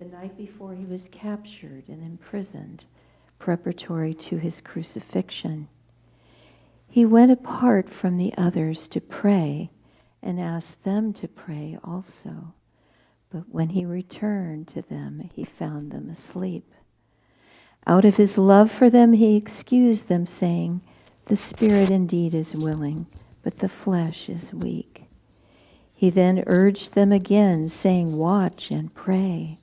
the night before he was captured and imprisoned, preparatory to his crucifixion. He went apart from the others to pray and asked them to pray also. But when he returned to them, he found them asleep. Out of his love for them, he excused them, saying, "The spirit indeed is willing, but the flesh is weak." He then urged them again, saying, "Watch and pray."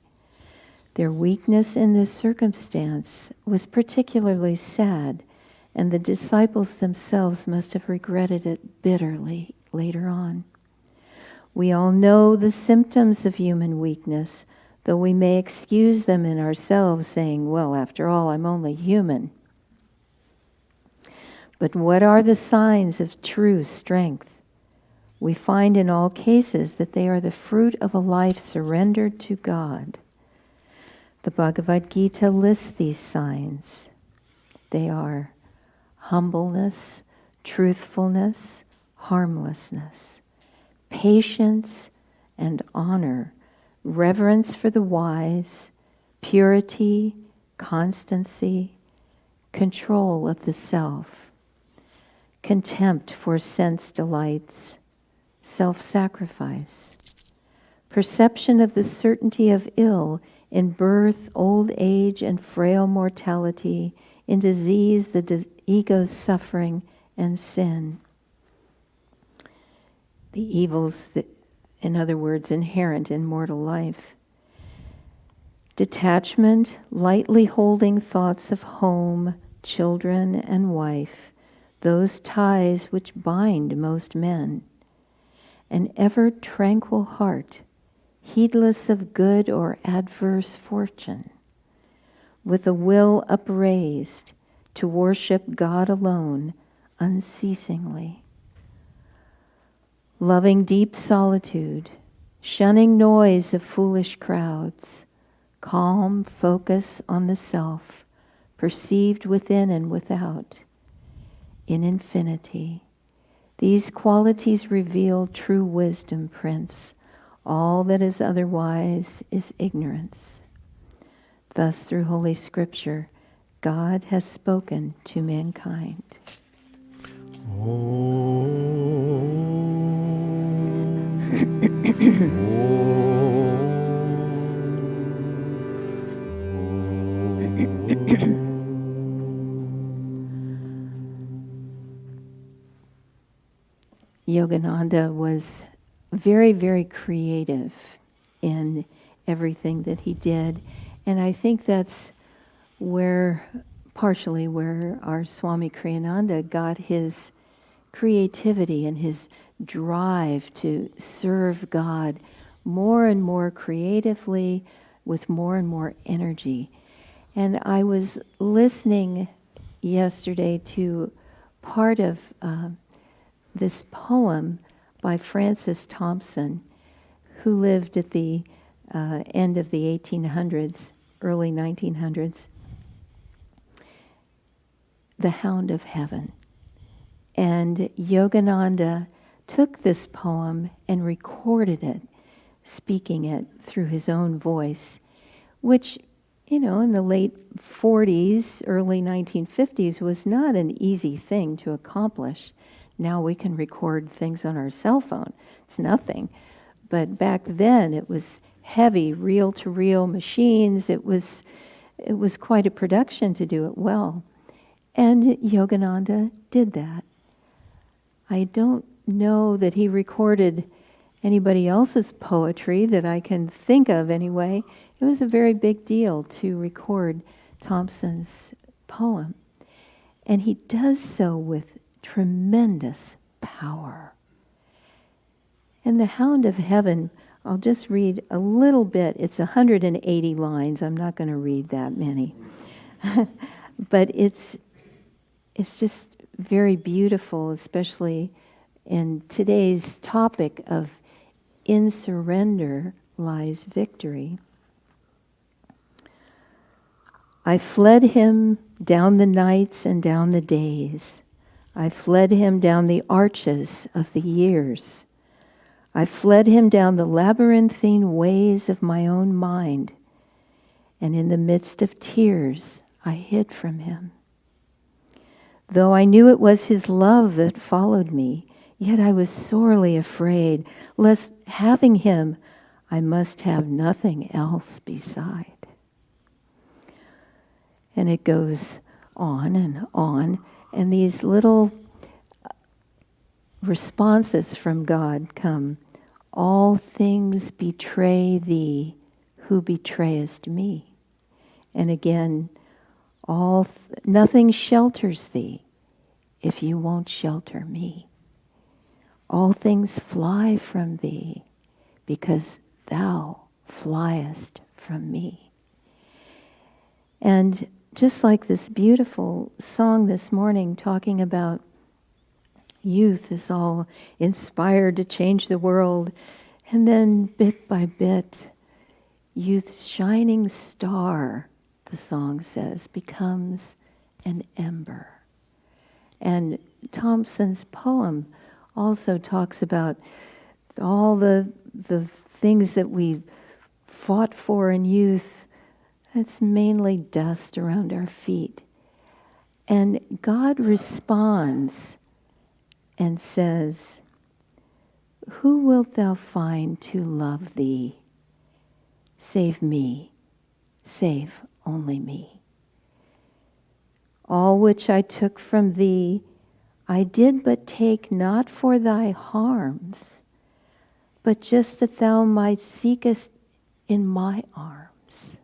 Their weakness in this circumstance was particularly sad, and the disciples themselves must have regretted it bitterly later on. We all know the symptoms of human weakness, though we may excuse them in ourselves, saying, "Well, after all, I'm only human." But what are the signs of true strength? We find in all cases that they are the fruit of a life surrendered to God. The Bhagavad Gita lists these signs. They are humbleness, truthfulness, harmlessness, patience and honor, reverence for the wise, purity, constancy, control of the self, contempt for sense delights, self-sacrifice, perception of the certainty of ill in birth, old age, and frail mortality, in disease, the ego's suffering, and sin. The evils, in other words, inherent in mortal life. Detachment, lightly holding thoughts of home, children, and wife, those ties which bind most men. An ever tranquil heart, heedless of good or adverse fortune, with a will upraised to worship God alone unceasingly. Loving deep solitude, shunning noise of foolish crowds, calm focus on the self, perceived within and without, in infinity. These qualities reveal true wisdom, Prince. All that is otherwise is ignorance. Thus, through Holy Scripture, God has spoken to mankind. Yogananda was very, very creative in everything that he did. And I think that's partially where our Swami Kriyananda got his creativity and his drive to serve God more and more creatively with more and more energy. And I was listening yesterday to part of this poem by Francis Thompson, who lived at the end of the 1800s, early 1900s, The Hound of Heaven. And Yogananda took this poem and recorded it, speaking it through his own voice, which, in the late 40s, early 1950s was not an easy thing to accomplish. Now we can record things on our cell phone. It's nothing. But back then it was heavy, reel-to-reel machines. It was quite a production to do it well. And Yogananda did that. I don't know that he recorded anybody else's poetry that I can think of anyway. It was a very big deal to record Thompson's poem. And he does so with tremendous power. And The Hound of Heaven, I'll just read a little bit. It's 180 lines. I'm not going to read that many. But it's just very beautiful, especially in today's topic of in surrender lies victory. I fled him down the nights and down the days. I fled him down the arches of the years. I fled him down the labyrinthine ways of my own mind and in the midst of tears I hid from him. Though I knew it was his love that followed me, yet I was sorely afraid, lest having him, I must have nothing else beside. And it goes on, and these little responses from God come. All things betray thee, who betrayest me. And again, nothing shelters thee if you won't shelter me. All things fly from thee because thou fliest from me. And just like this beautiful song this morning talking about youth is all inspired to change the world, and then bit by bit, youth's shining star, the song says, becomes an ember. And Thompson's poem also talks about all the things that we fought for in youth. It's mainly dust around our feet. And God responds and says, who wilt thou find to love thee? Save me, save only me. All which I took from thee, I did but take not for thy harms, but just that thou might seekest in my arms.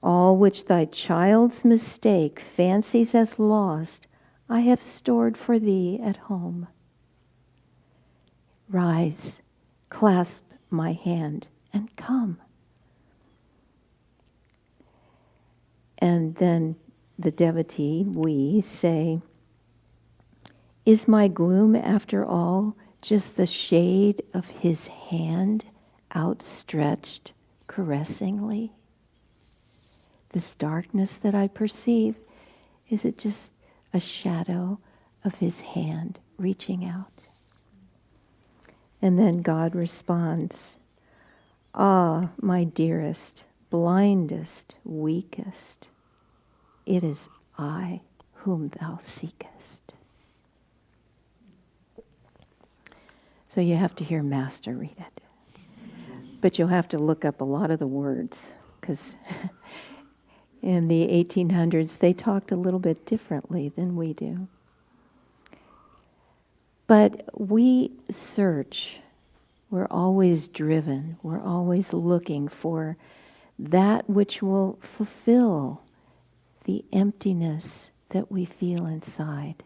All which thy child's mistake fancies as lost, I have stored for thee at home. Rise, clasp my hand, and come. And then the devotee, we, say, is my gloom after all just the shade of his hand outstretched caressingly? This darkness that I perceive, is it just a shadow of his hand reaching out? And then God responds, ah, my dearest, blindest, weakest, it is I whom thou seekest. So you have to hear Master read it. But you'll have to look up a lot of the words, because in the 1800s they talked a little bit differently than we do. But we search, we're always driven, we're always looking for that which will fulfill the emptiness that we feel inside,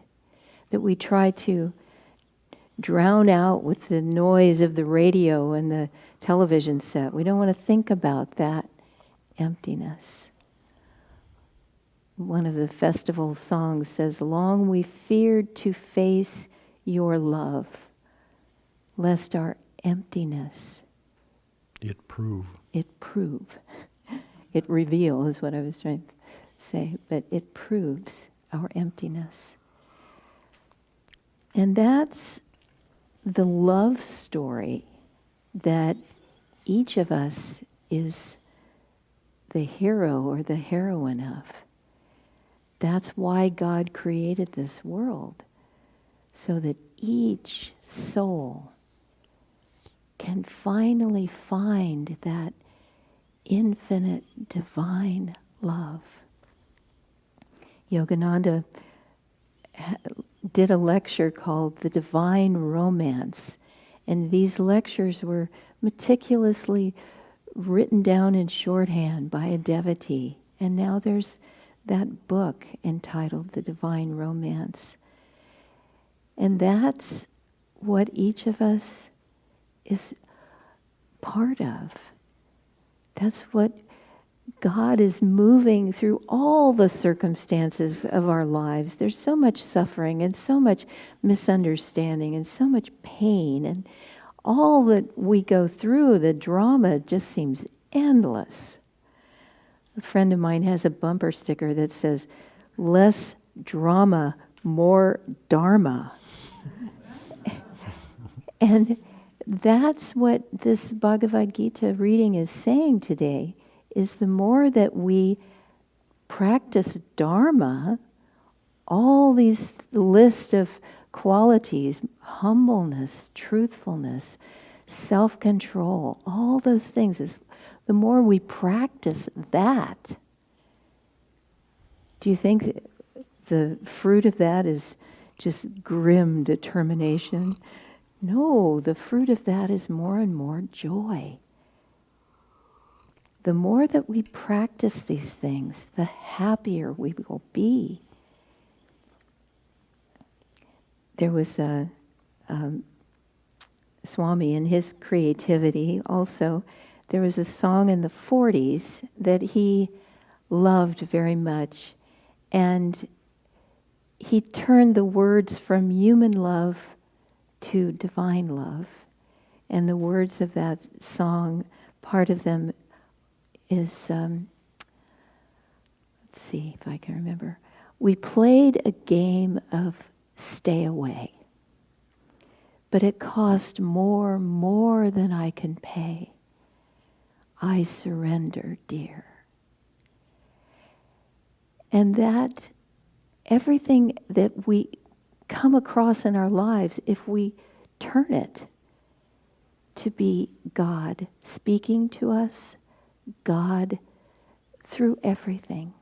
that we try to drown out with the noise of the radio and the television set. We don't want to think about that emptiness. One of the festival songs says, long we feared to face your love, lest our emptiness It prove. It reveal is what I was trying to say, but it proves our emptiness. And that's the love story that each of us is the hero or the heroine of. That's why God created this world, so that each soul can finally find that infinite divine love. Yogananda did a lecture called The Divine Romance, and these lectures were meticulously written down in shorthand by a devotee, and now there's that book entitled The Divine Romance. And that's what each of us is part of. That's what God is moving through all the circumstances of our lives. There's so much suffering and so much misunderstanding and so much pain, and all that we go through, the drama just seems endless. A friend of mine has a bumper sticker that says, less drama, more dharma. And that's what this Bhagavad Gita reading is saying today, is the more that we practice Dharma, all these list of qualities, humbleness, truthfulness, self-control, all those things, is the more we practice that, do you think the fruit of that is just grim determination? No, the fruit of that is more and more joy. The more that we practice these things, the happier we will be. There was a Swami, in his creativity also, there was a song in the 40s that he loved very much, and he turned the words from human love to divine love. And the words of that song, part of them is, let's see if I can remember. We played a game of stay away, but it cost more than I can pay. I surrender, dear. And that everything that we come across in our lives, if we turn it to be God speaking to us, God through everything,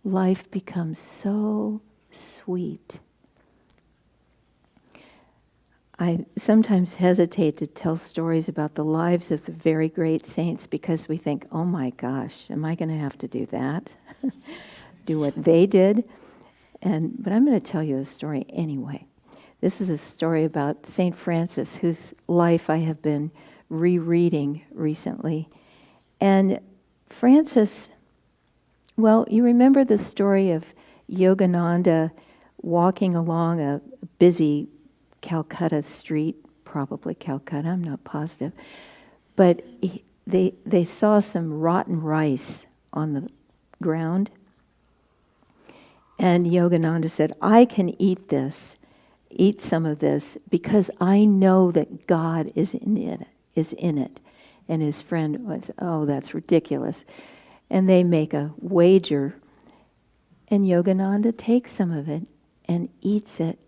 life becomes so sweet. I sometimes hesitate to tell stories about the lives of the very great saints because we think, oh my gosh, am I going to have to do that? Do what they did? But I'm going to tell you a story anyway. This is a story about St. Francis, whose life I have been rereading recently. And Francis, well, you remember the story of Yogananda walking along a busy Calcutta street, probably Calcutta, I'm not positive. But they saw some rotten rice on the ground. And Yogananda said, I can eat some of this, because I know that God is in it. And his friend was, oh, that's ridiculous. And they make a wager, and Yogananda takes some of it and eats it,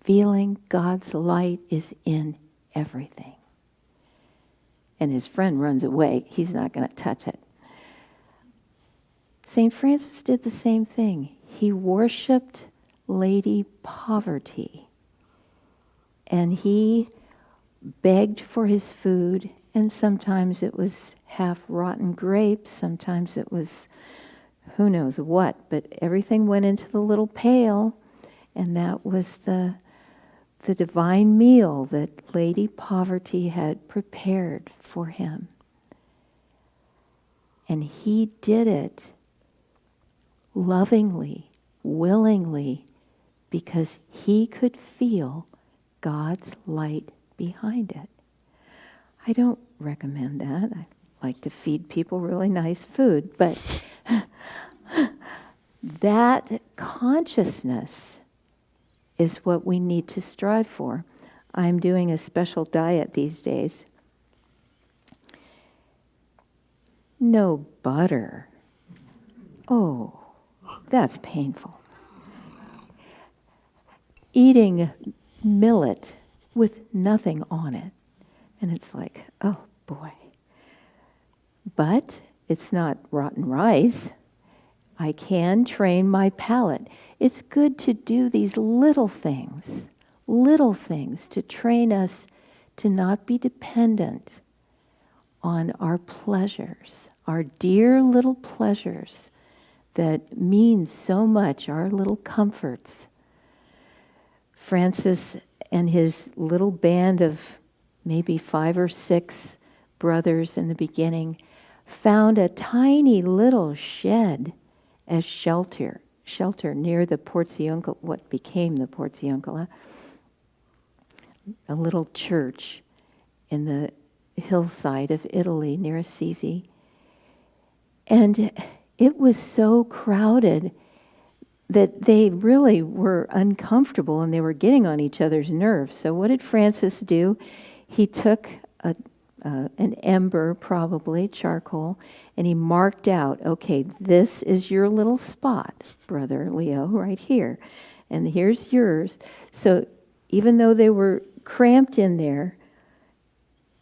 feeling God's light is in everything. And his friend runs away. He's not going to touch it. St. Francis did the same thing. He worshipped Lady Poverty. And he begged for his food, and sometimes it was half rotten grapes, sometimes it was who knows what, but everything went into the little pail, and that was the divine meal that Lady Poverty had prepared for him. And he did it lovingly, willingly, because he could feel God's light behind it. I don't recommend that. I like to feed people really nice food, but that consciousness is what we need to strive for. I'm doing a special diet these days. No butter. Oh, that's painful. Eating millet with nothing on it. And it's like, oh boy. But it's not rotten rice. I can train my palate. It's good to do these little things to train us to not be dependent on our pleasures, our dear little pleasures that mean so much, our little comforts. Francis and his little band of maybe 5 or 6 brothers in the beginning found a tiny little shed as shelter near the Porziuncola, what became the Porziuncola, a little church in the hillside of Italy near Assisi. And it was so crowded that they really were uncomfortable and they were getting on each other's nerves. So what did Francis do? he took an ember, probably charcoal, and he marked out, okay, this is your little spot, Brother Leo, right here. And here's yours. So even though they were cramped in there,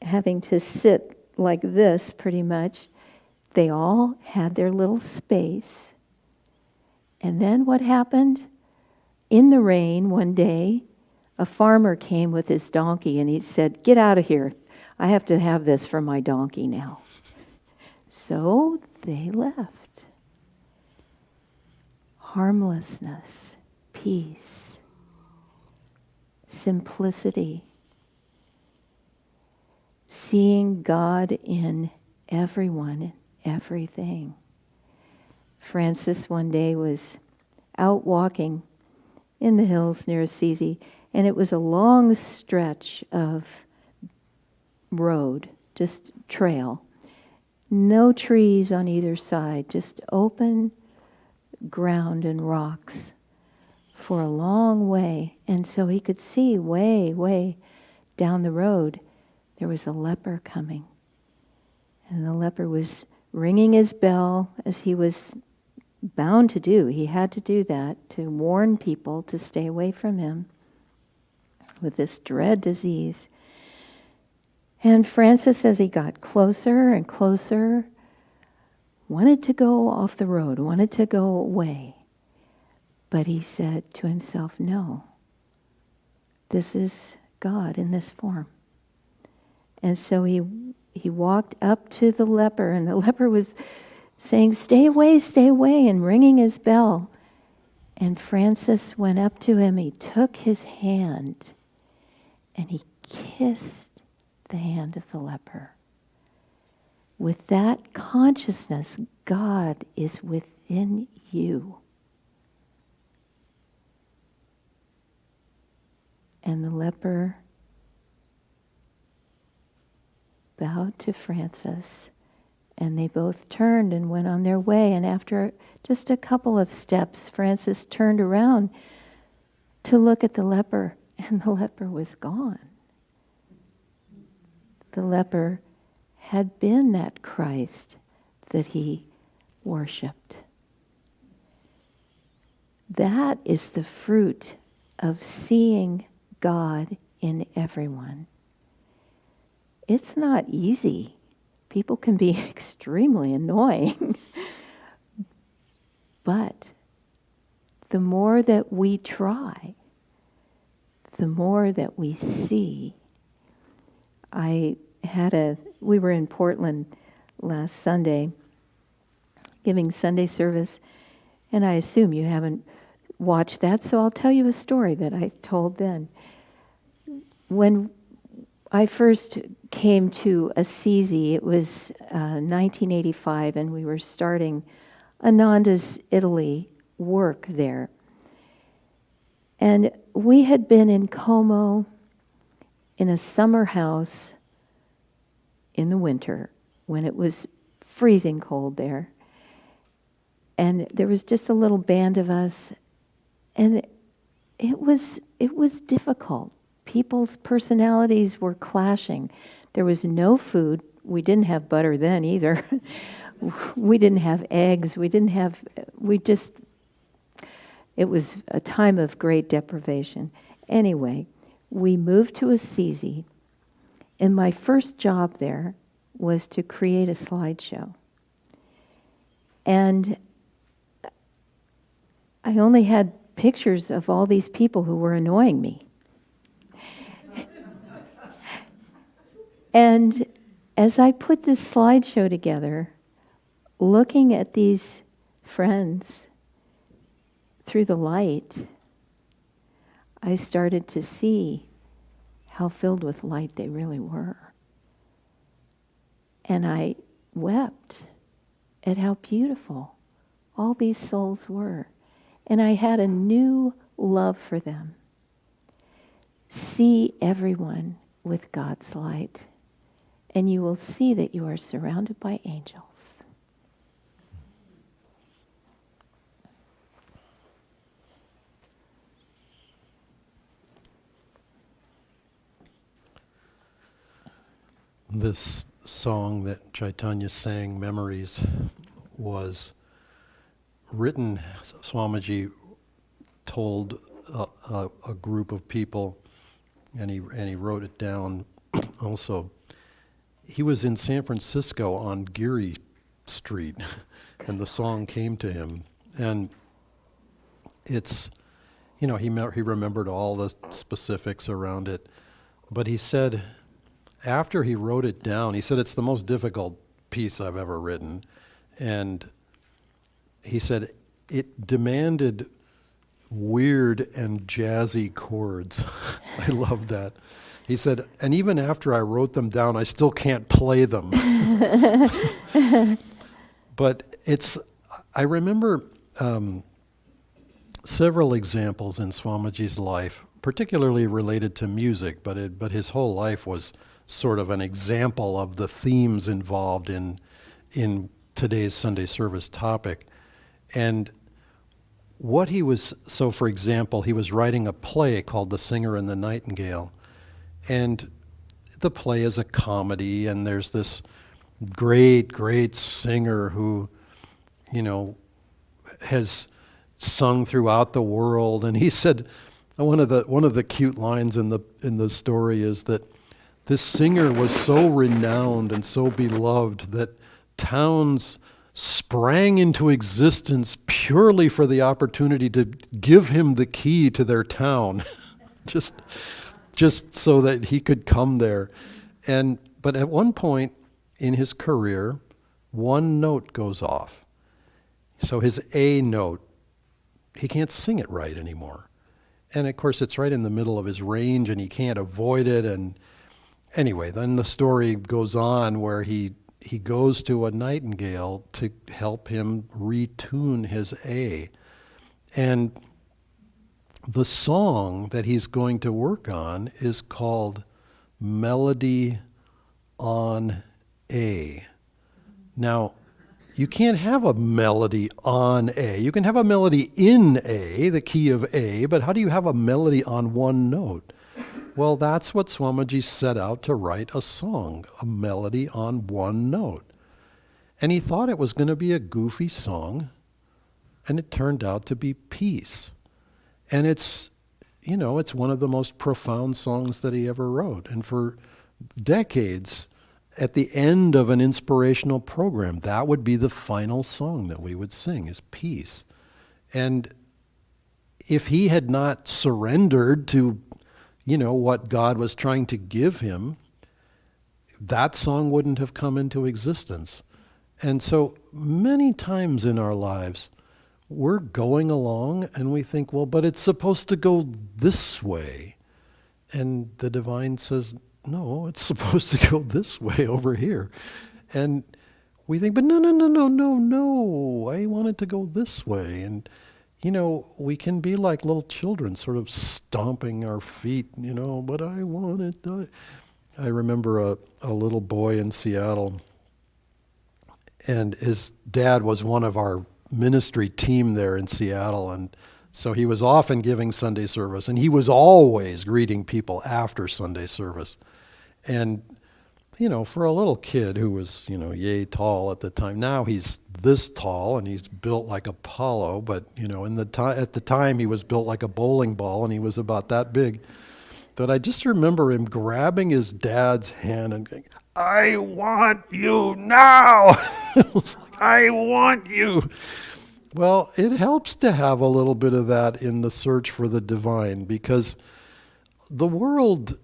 having to sit like this pretty much, they all had their little space. And then what happened? In the rain one day, a farmer came with his donkey and he said, "Get out of here. I have to have this for my donkey now." So they left. Harmlessness, peace, simplicity, seeing God in everyone and everything. Francis one day was out walking in the hills near Assisi, and it was a long stretch of road, just trail. No trees on either side, just open ground and rocks for a long way. And so he could see way, way down the road, there was a leper coming. And the leper was ringing his bell, as he was bound to do. He had to do that to warn people to stay away from him with this dread disease. And Francis, as he got closer and closer, wanted to go off the road, wanted to go away. But he said to himself, no, this is God in this form. And so he walked up to the leper, and the leper was saying, stay away, and ringing his bell. And Francis went up to him, he took his hand, and he kissed the hand of the leper. With that consciousness, God is within you. And the leper bowed to Francis, and they both turned and went on their way. And after just a couple of steps, Francis turned around to look at the leper, and the leper was gone. The leper had been that Christ that he worshipped. That is the fruit of seeing God in everyone. It's not easy. People can be extremely annoying. But the more that we try, the more that we see. We were in Portland last Sunday giving Sunday service, and I assume you haven't watched that, so I'll tell you a story that I told then. When I first came to Assisi, it was 1985, and we were starting Ananda's Italy work there. And we had been in Como in a summer house in the winter when it was freezing cold there. And there was just a little band of us, and it was difficult. People's personalities were clashing. There was no food. We didn't have butter then either. We didn't have eggs. It was a time of great deprivation. Anyway, we moved to Assisi, and my first job there was to create a slideshow. And I only had pictures of all these people who were annoying me. And as I put this slideshow together, looking at these friends through the light, I started to see how filled with light they really were. And I wept at how beautiful all these souls were. And I had a new love for them. See everyone with God's light, and you will see that you are surrounded by angels. This song that Chaitanya sang, Memories, was written, Swamiji told a group of people, and he wrote it down also. He was in San Francisco on Geary Street, and the song came to him. And it's, he remembered all the specifics around it. But he said, after he wrote it down, he said, it's the most difficult piece I've ever written. And he said, it demanded weird and jazzy chords. I love that. He said, and even after I wrote them down, I still can't play them. But I remember several examples in Swamiji's life, particularly related to music, but his whole life was sort of an example of the themes involved in today's Sunday service topic. And so for example, he was writing a play called The Singer and the Nightingale. And the play is a comedy, and there's this great, great singer who, has sung throughout the world. And he said, one of the cute lines in the story is that this singer was so renowned and so beloved that towns sprang into existence purely for the opportunity to give him the key to their town, just so that he could come there. But at one point in his career, one note goes off. So his A note, he can't sing it right anymore. And of course it's right in the middle of his range and he can't avoid it. And anyway, then the story goes on where he goes to a nightingale to help him retune his A. And the song that he's going to work on is called Melody on A. Now, you can't have a melody on A. You can have a melody in A, the key of A, but how do you have a melody on one note? Well, that's what Swamiji set out to write a song, a melody on one note. And he thought it was going to be a goofy song, and it turned out to be peace. And it's one of the most profound songs that he ever wrote. And for decades, at the end of an inspirational program, that would be the final song that we would sing, is peace. And if he had not surrendered to, what God was trying to give him, that song wouldn't have come into existence. And so many times in our lives, we're going along and we think, well, but it's supposed to go this way. And the divine says, no, it's supposed to go this way over here. And we think, but no, I want it to go this way. And, we can be like little children, sort of stomping our feet, but I want it. I remember a little boy in Seattle, and his dad was one of our ministry team there in Seattle, and so he was often giving Sunday service, and he was always greeting people after Sunday service. And, for a little kid who was, yay tall at the time, now he's this tall and he's built like Apollo, but, at the time he was built like a bowling ball and he was about that big. But I just remember him grabbing his dad's hand and going, I want you now! It was like, I want you! Well, it helps to have a little bit of that in the search for the divine, because the world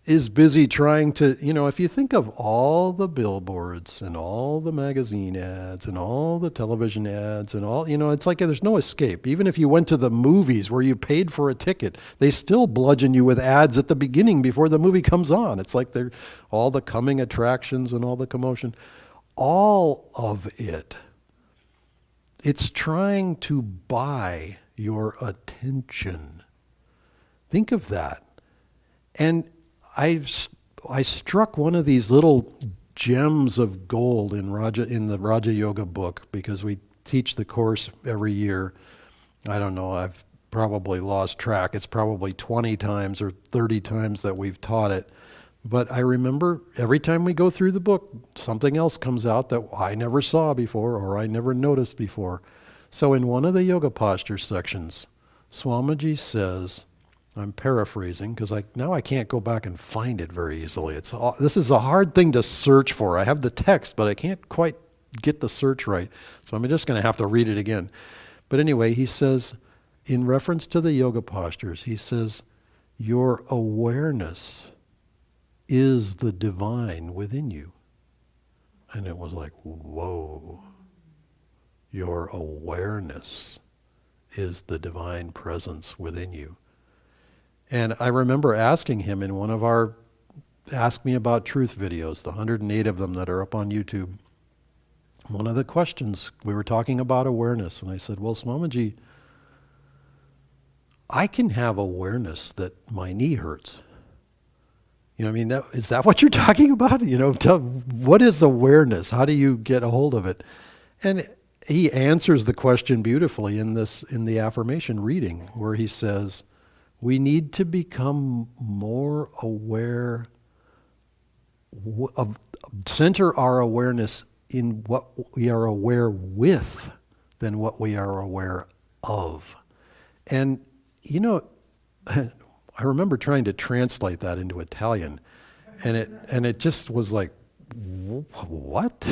is busy trying to, if you think of all the billboards and all the magazine ads and all the television ads and all, it's like there's no escape. Even if you went to the movies where you paid for a ticket, they still bludgeon you with ads at the beginning before the movie comes on. It's like they're all the coming attractions and all the commotion. All of it. It's trying to buy your attention. Think of that. And I struck one of these little gems of gold in the Raja Yoga book, because we teach the course every year. I don't know, I've probably lost track. It's probably 20 times or 30 times that we've taught it. But I remember every time we go through the book, something else comes out that I never saw before or I never noticed before. So in one of the yoga posture sections, Swamiji says, I'm paraphrasing because now I can't go back and find it very easily. This is a hard thing to search for. I have the text, but I can't quite get the search right. So I'm just going to have to read it again. But anyway, he says, in reference to the yoga postures, he says, your awareness is the divine within you. And it was like, whoa. Your awareness is the divine presence within you. And I remember asking him in one of our Ask Me About Truth videos, the 108 of them that are up on YouTube, one of the questions, we were talking about awareness, and I said, well, Swamiji, I can have awareness that my knee hurts. You know what I mean? Is that what you're talking about? What is awareness? How do you get a hold of it? And he answers the question beautifully in the affirmation reading, where he says, we need to become more aware, center our awareness in what we are aware with than what we are aware of. And, I remember trying to translate that into Italian, and it just was like, what?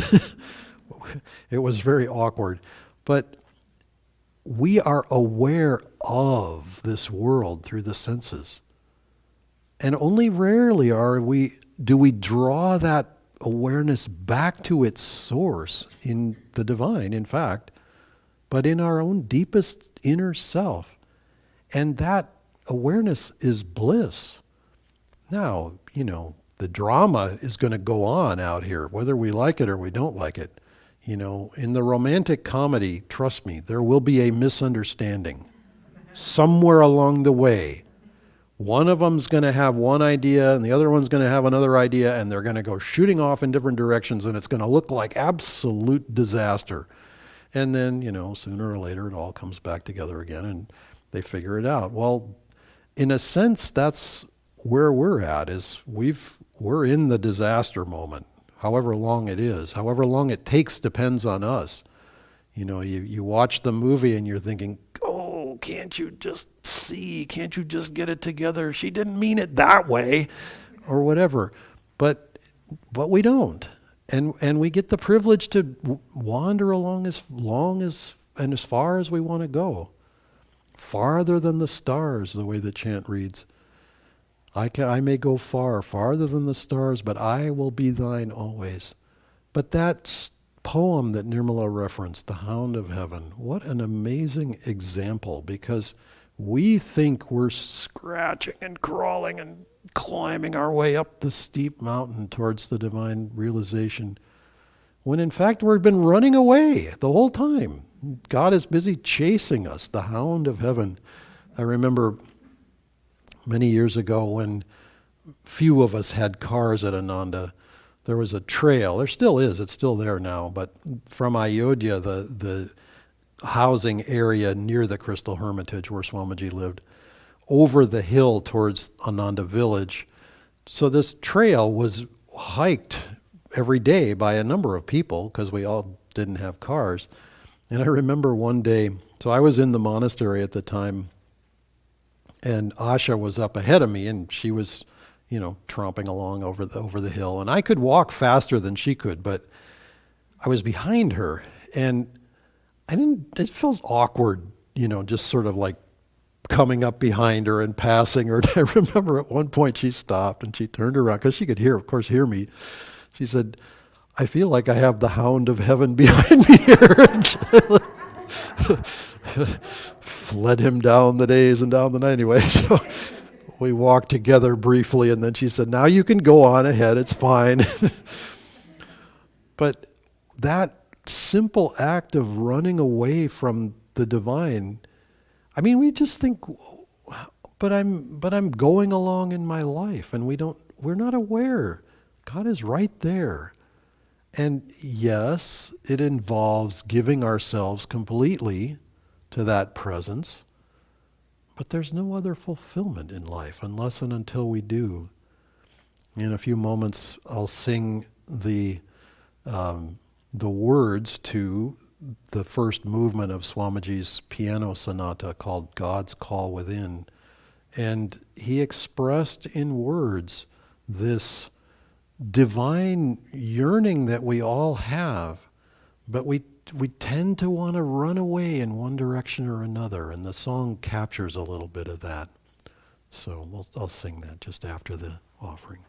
It was very awkward. But we are aware of this world through the senses. And only rarely do we draw that awareness back to its source in the divine, in fact, but in our own deepest inner self. And that awareness is bliss. Now, the drama is going to go on out here, whether we like it or we don't like it. In the romantic comedy, trust me, there will be a misunderstanding somewhere along the way. One of them's going to have one idea and the other one's going to have another idea, and they're going to go shooting off in different directions, and it's going to look like absolute disaster. And then, sooner or later it all comes back together again and they figure it out. Well, in a sense, that's where we're at, is we're in the disaster moment. However long it is, however long it takes depends on us. You watch the movie and you're thinking, oh, can't you just see? Can't you just get it together? She didn't mean it that way, or whatever. But we don't. And we get the privilege to wander along as long as and as far as we want to go. Farther than the stars, the way the chant reads. I may go far, farther than the stars, but I will be thine always. But that poem that Nirmala referenced, The Hound of Heaven, what an amazing example, because we think we're scratching and crawling and climbing our way up the steep mountain towards the divine realization, when in fact we've been running away the whole time. God is busy chasing us, the Hound of Heaven. I remember many years ago when few of us had cars at Ananda, there was a trail, there still is, it's still there now, but from Ayodhya, the housing area near the Crystal Hermitage where Swamiji lived, over the hill towards Ananda village. So this trail was hiked every day by a number of people because we all didn't have cars. And I remember one day, so I was in the monastery at the time, and Asha was up ahead of me, and she was, tromping along over the hill. And I could walk faster than she could, but I was behind her, and it felt awkward, just sort of like coming up behind her and passing her. And I remember at one point she stopped and she turned around, because she could hear me. She said, I feel like I have the Hound of Heaven behind me here. Fled him down the days and down the night anyway. So we walked together briefly, and then she said, now you can go on ahead, it's fine. But that simple act of running away from the divine, we just think, but I'm going along in my life, and we're not aware. God is right there. And yes, it involves giving ourselves completely to that presence, but there's no other fulfillment in life unless and until we do. In a few moments, I'll sing the words to the first movement of Swamiji's piano sonata called God's Call Within. And he expressed in words this divine yearning that we all have, but we tend to want to run away in one direction or another, and the song captures a little bit of that. So I'll sing that just after the offering.